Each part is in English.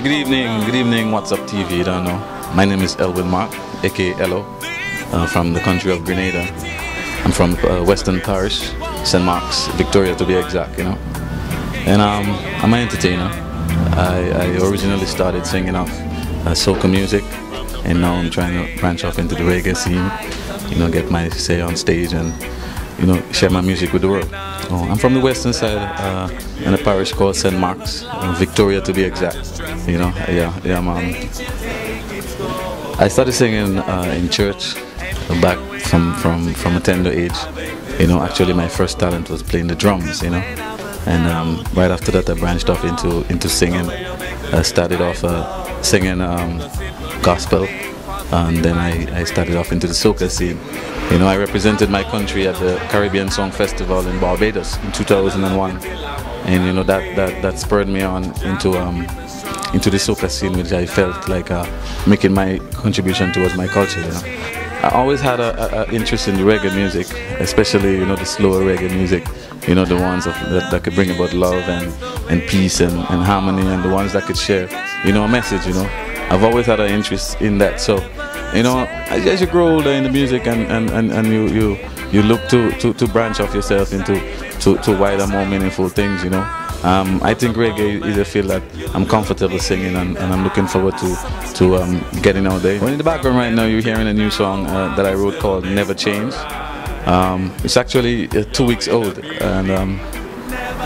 Good evening, What's Up TV, you don't know. My name is Elwin Mark, aka Elo, from the country of Grenada. I'm from Western Parish, St. Mark's, Victoria to be exact, you know. And I'm an entertainer. I originally started singing off soca music, and now I'm trying to branch off into the reggae scene, you know, get my say on stage and, you know, share my music with the world. I'm from the western side in a parish called St. Mark's, Victoria to be exact. You know, I started singing in church back from a tender age. You know, actually my first talent was playing the drums, you know. And right after that I branched off into singing. I started off singing gospel, and then I started off into the soca scene. You know, I represented my country at the Caribbean Song Festival in Barbados in 2001, and you know that spurred me on into the soca scene, which I felt like making my contribution towards my culture. You know, I always had an interest in the reggae music, especially, you know, the slower reggae music. You know, the ones that could bring about love and peace and harmony, and the ones that could share, you know, a message. You know, I've always had an interest in that. So, you know, as you grow older in the music and you look to branch off yourself into wider, more meaningful things, you know. I think reggae is a field that I'm comfortable singing, and I'm looking forward to getting out there. Well, in the background right now you're hearing a new song that I wrote called Never Change. It's actually 2 weeks old, and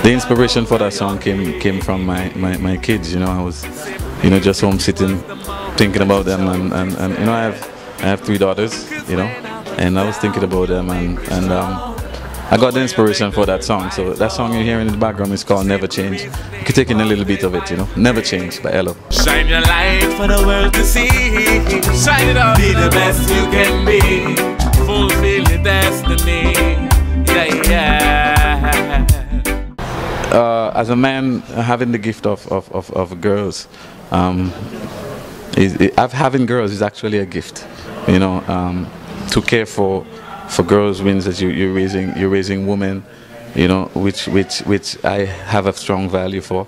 the inspiration for that song came from my kids. You know, I was, you know, just home sitting thinking about them, and you know, I have 3 daughters, you know, and I was thinking about them, and I got the inspiration for that song. So that song you're hearing in the background is called Never Change. You can take in a little bit of it, you know. Never Change by Elo. Shine your light for the world to see. Shine it up. Be the best you can be. Fulfill your destiny. Yeah, yeah. As a man, having the gift of girls, having girls is actually a gift. You know, to care for girls means that you're raising women, you know, which I have a strong value for,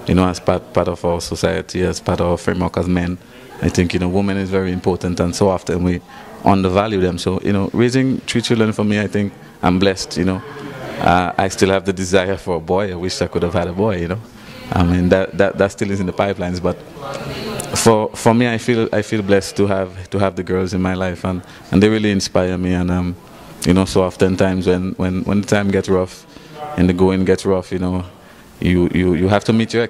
you know, as part of our society, as part of our framework as men. I think, you know, women is very important, and so often we undervalue them. So, you know, raising 3 children for me, I think I'm blessed. You know, I still have the desire for a boy. I wish I could have had a boy. You know, I mean that still is in the pipelines, but for me, I feel blessed to have the girls in my life, and they really inspire me. And you know, so oftentimes when the time gets rough and the going gets rough, you know, you have to meet your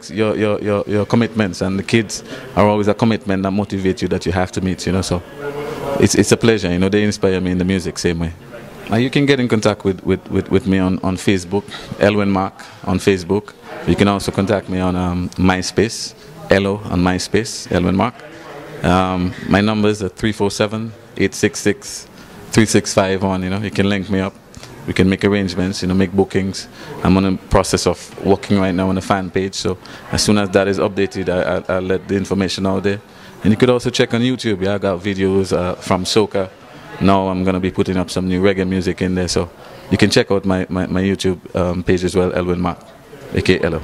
commitments, and the kids are always a commitment that motivates you, that you have to meet. You know, so it's a pleasure. You know, they inspire me in the music same way. You can get in contact with me on Facebook, Elwin Mark on Facebook. You can also contact me on MySpace, Elo on MySpace, Elwin Mark. My number is 347-866-3651. You know, you can link me up. We can make arrangements, you know, make bookings. I'm on the process of working right now on a fan page, so as soon as that is updated, I'll let the information out there. And you could also check on YouTube. Yeah, I got videos from soca. Now I'm going to be putting up some new reggae music in there, so you can check out my YouTube page as well, Elwin Mark, aka Elo.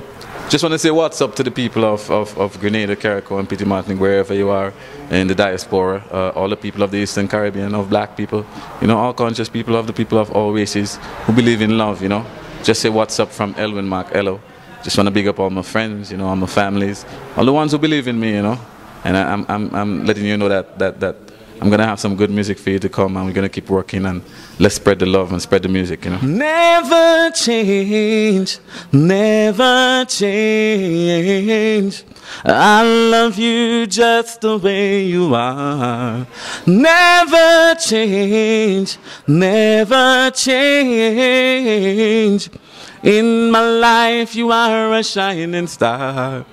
Just want to say what's up to the people of Grenada, Carriacou, and Petite Martinique, wherever you are in the diaspora, all the people of the Eastern Caribbean, of black people, you know, all conscious people, of the people of all races who believe in love, you know. Just say what's up from Elwin Mark, Elo. Just want to big up all my friends, you know, all my families, all the ones who believe in me, you know. And I'm letting you know that I'm going to have some good music for you to come, and we're going to keep working, and let's spread the love and spread the music, you know. Never change, never change. I love you just the way you are. Never change, never change. In my life you are a shining star.